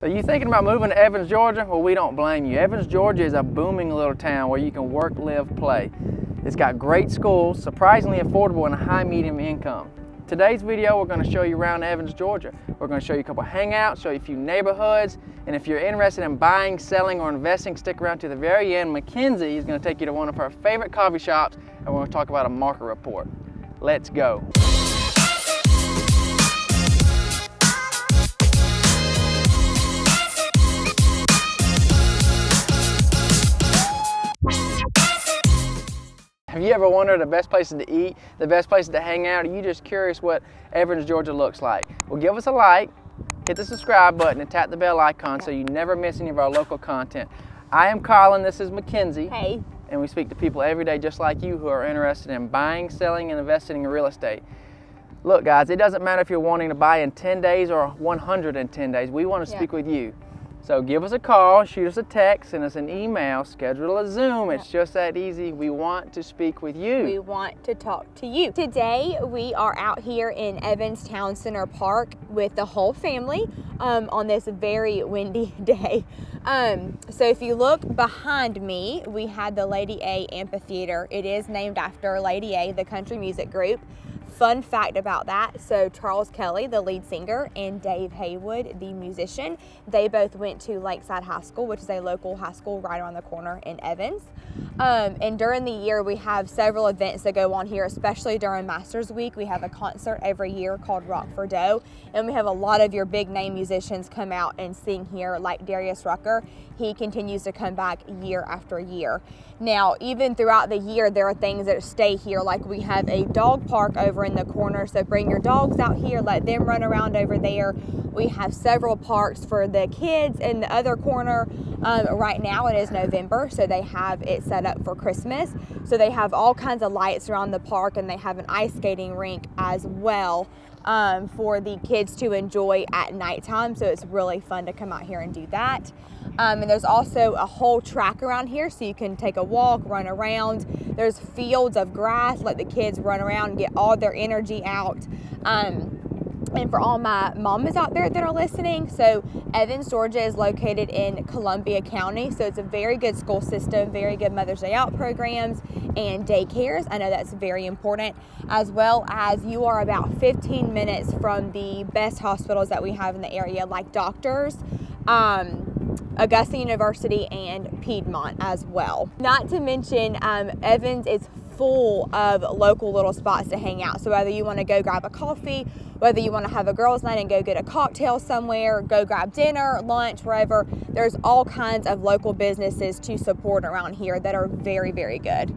So you thinking about moving to Evans, Georgia? Well, we don't blame you. Evans, Georgia is a booming little town where you can work, live, play. It's got great schools, surprisingly affordable, and a high medium income. Today's video, we're going to show you around Evans, Georgia. We're going to show you a couple hangouts, show you a few neighborhoods, and if you're interested in buying, selling, or investing, stick around to the very end. Mackenzie is going to take you to one of her favorite coffee shops, and we're going to talk about a market report. Let's go. Have you ever wondered the best places to eat, the best places to hang out? Are you just curious what Evans, Georgia looks like? Well, give us a like, hit the subscribe button, and tap the bell icon so you never miss any of our local content. I am Colin, this is Mackenzie. Hey. And we speak to people every day just like you who are interested in buying, selling, and investing in real estate. Look guys, it doesn't matter if you're wanting to buy in 10 days or 110 days. We want to speak with you. So give us a call, shoot us a text, send us an email, schedule a Zoom. It's just that easy. We want to speak with you. We want to talk to you. Today we are out here in Evans Town Center Park with the whole family on this very windy day. So if you look behind me, we had the Lady A Amphitheater. It is named after Lady A, the country music group. Fun fact about that, so Charles Kelly, the lead singer, and Dave Haywood, the musician, they both went to Lakeside High School, which is a local high school right around the corner in Evans. And during the year, we have several events that go on here, especially during Masters Week. We have a concert every year called Rock for Dough, and we have a lot of your big name musicians come out and sing here, like Darius Rucker. He continues to come back year after year. Now, even throughout the year, there are things that stay here, like we have a dog park over in the corner, so bring your dogs out here, let them run around over there. We have several parks for the kids in the other corner. Right now it is November, so they have it set up for Christmas. So they have all kinds of lights around the park, and they have an ice skating rink as well for the kids to enjoy at nighttime. So it's really fun to come out here and do that. And there's also a whole track around here, so you can take a walk, run around. There's fields of grass, let the kids run around and get all their energy out. And for all my mamas out there that are listening, so Evans, Georgia is located in Columbia County, so it's a very good school system, very good Mother's Day Out programs and daycares. I know that's very important, as well as you are about 15 minutes from the best hospitals that we have in the area, like Doctors, Augusta University, and Piedmont as well. Not to mention, Evans is full of local little spots to hang out. So whether you want to go grab a coffee, whether you want to have a girls' night and go get a cocktail somewhere, go grab dinner, lunch, wherever, there's all kinds of local businesses to support around here that are very, very good.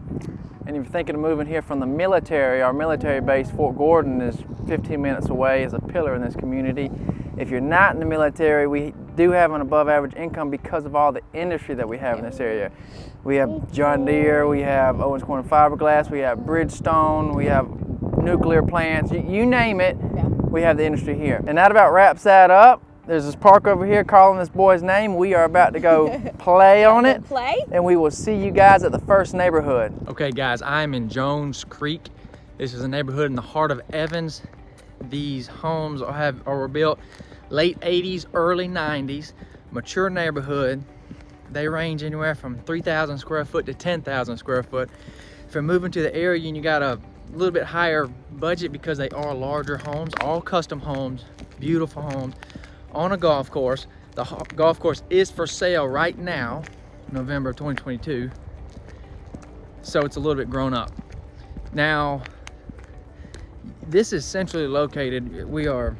And if you're thinking of moving here from the military, our military base, Fort Gordon, is 15 minutes away, is a pillar in this community. If you're not in the military, we do have an above average income because of all the industry that we have in this area. We have John Deere, we have Owens Corning Fiberglass, we have Bridgestone, we have nuclear plants, you name it, we have the industry here. And that about wraps that up. There's this park over here calling this boy's name. We are about to go play on it. And we will see you guys at the first neighborhood. Okay guys, I'm in Jones Creek. This is a neighborhood in the heart of Evans. These homes were built late 80s, early 90s, mature neighborhood. They range anywhere from 3,000 square foot to 10,000 square foot. If you're moving to the area and you got a little bit higher budget, because they are larger homes, all custom homes, beautiful homes, on a golf course. The golf course is for sale right now, November 2022. So it's a little bit grown up. Now, this is centrally located. We are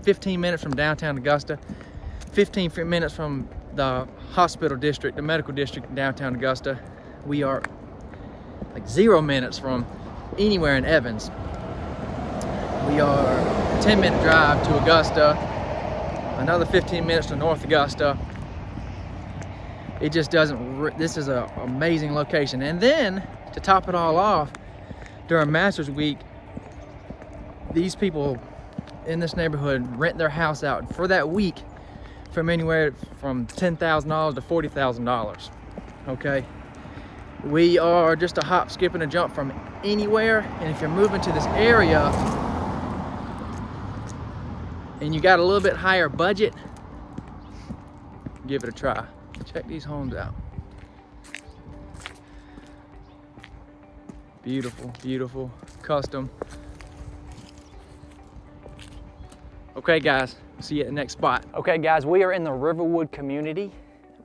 15 minutes from downtown Augusta, 15 minutes from the hospital district, the medical district in downtown Augusta. We are like 0 minutes from anywhere in Evans. We are a 10-minute drive to Augusta, another 15 minutes to North Augusta. It just doesn't, this is an amazing location. And then to top it all off, during Masters Week, these people in this neighborhood rent their house out for that week from anywhere from $10,000 to $40,000. Okay, we are just a hop, skip, and a jump from anywhere. And if you're moving to this area and you got a little bit higher budget, give it a try. Check these homes out. Beautiful, beautiful, custom. Okay guys, see you at the next spot. Okay guys, we are in the Riverwood community.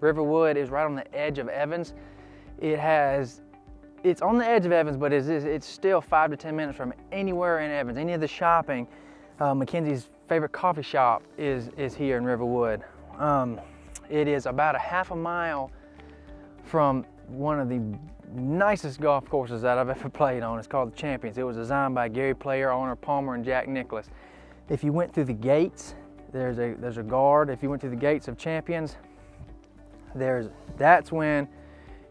Riverwood is right on the edge of Evans. It's on the edge of Evans, but it's still 5 to 10 minutes from anywhere in Evans. Any of the shopping, Mackenzie's favorite coffee shop is here in Riverwood. It is about a half a mile from one of the nicest golf courses that I've ever played on. It's called the Champions. It was designed by Gary Player, Arnold Palmer, and Jack Nicklaus. If you went through the gates, there's a guard. If you went through the gates of Champions, that's when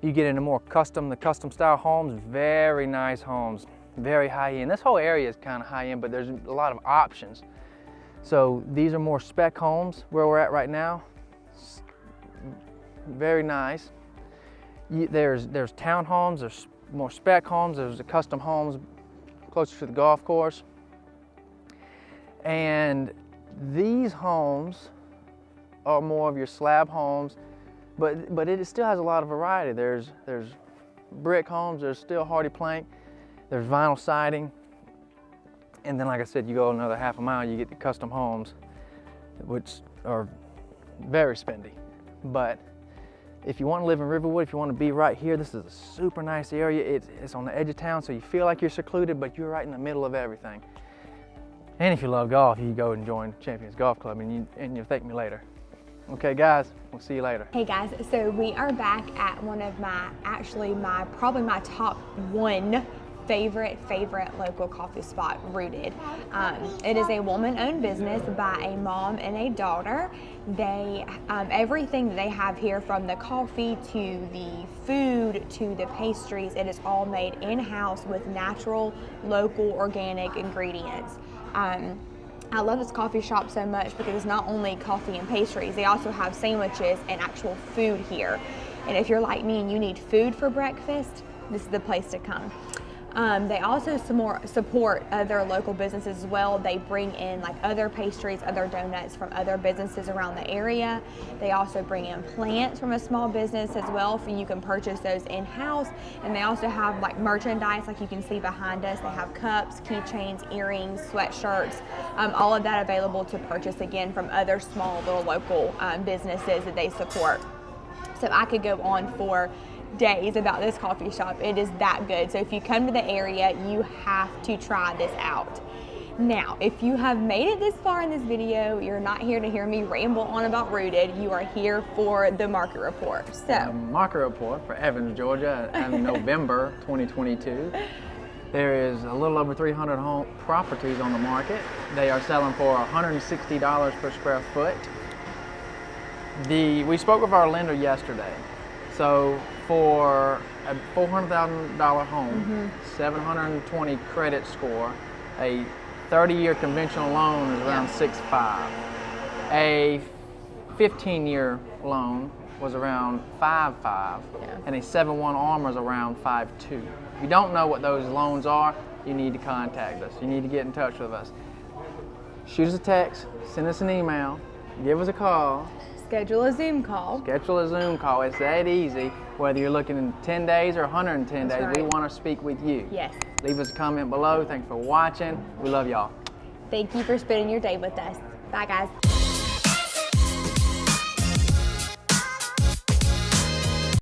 you get into more the custom style homes. Very nice homes, very high end. This whole area is kind of high end, but there's a lot of options. So these are more spec homes where we're at right now. Very nice. There's townhomes, there's more spec homes, there's the custom homes closer to the golf course. And these homes are more of your slab homes, but it still has a lot of variety. There's brick homes, there's still hardy plank, there's vinyl siding, and then like I said, you go another half a mile, you get the custom homes, which are very spendy. But if you want to live in Riverwood, if you want to be right here, this is a super nice area. It's on the edge of town, so you feel like you're secluded, but you're right in the middle of everything. And if you love golf, you go and join Champions Golf Club, and you'll thank me later. Okay guys, we'll see you later. Hey guys, so we are back at one of probably my top one favorite local coffee spot, Rooted. It is a woman-owned business by a mom and a daughter. They everything that they have here, from the coffee to the food to the pastries, it is all made in-house with natural, local, organic ingredients. I love this coffee shop so much because it's not only coffee and pastries, they also have sandwiches and actual food here. And if you're like me and you need food for breakfast, this is the place to come. They also support other local businesses as well. They bring in like other pastries, other donuts from other businesses around the area. They also bring in plants from a small business as well, you can purchase those in-house. And they also have like merchandise, like you can see behind us. They have cups, keychains, earrings, sweatshirts, all of that available to purchase, again, from other small little local businesses that they support. So I could go on for days about this coffee shop. It is that good. So if you come to the area, you have to try this out. Now, if you have made it this far in this video, you're not here to hear me ramble on about Rooted. You are here for the market report. So, market report for Evans, Georgia in November 2022. There is a little over 300 home properties on the market. They are selling for $160 per square foot. We spoke with our lender yesterday. So for a $400,000 home, 720 credit score, a 30-year conventional loan is around 6.5. A 15-year loan was around 5.5, and a 7/1 ARMOR is around 5.2. If you don't know what those loans are, you need to contact us. You need to get in touch with us. Shoot us a text, send us an email, give us a call. Schedule a Zoom call. Schedule a Zoom call. It's that easy. Whether you're looking in 10 days or 110 days, we want to speak with you. Yes. Leave us a comment below. Thanks for watching. We love y'all. Thank you for spending your day with us. Bye, guys.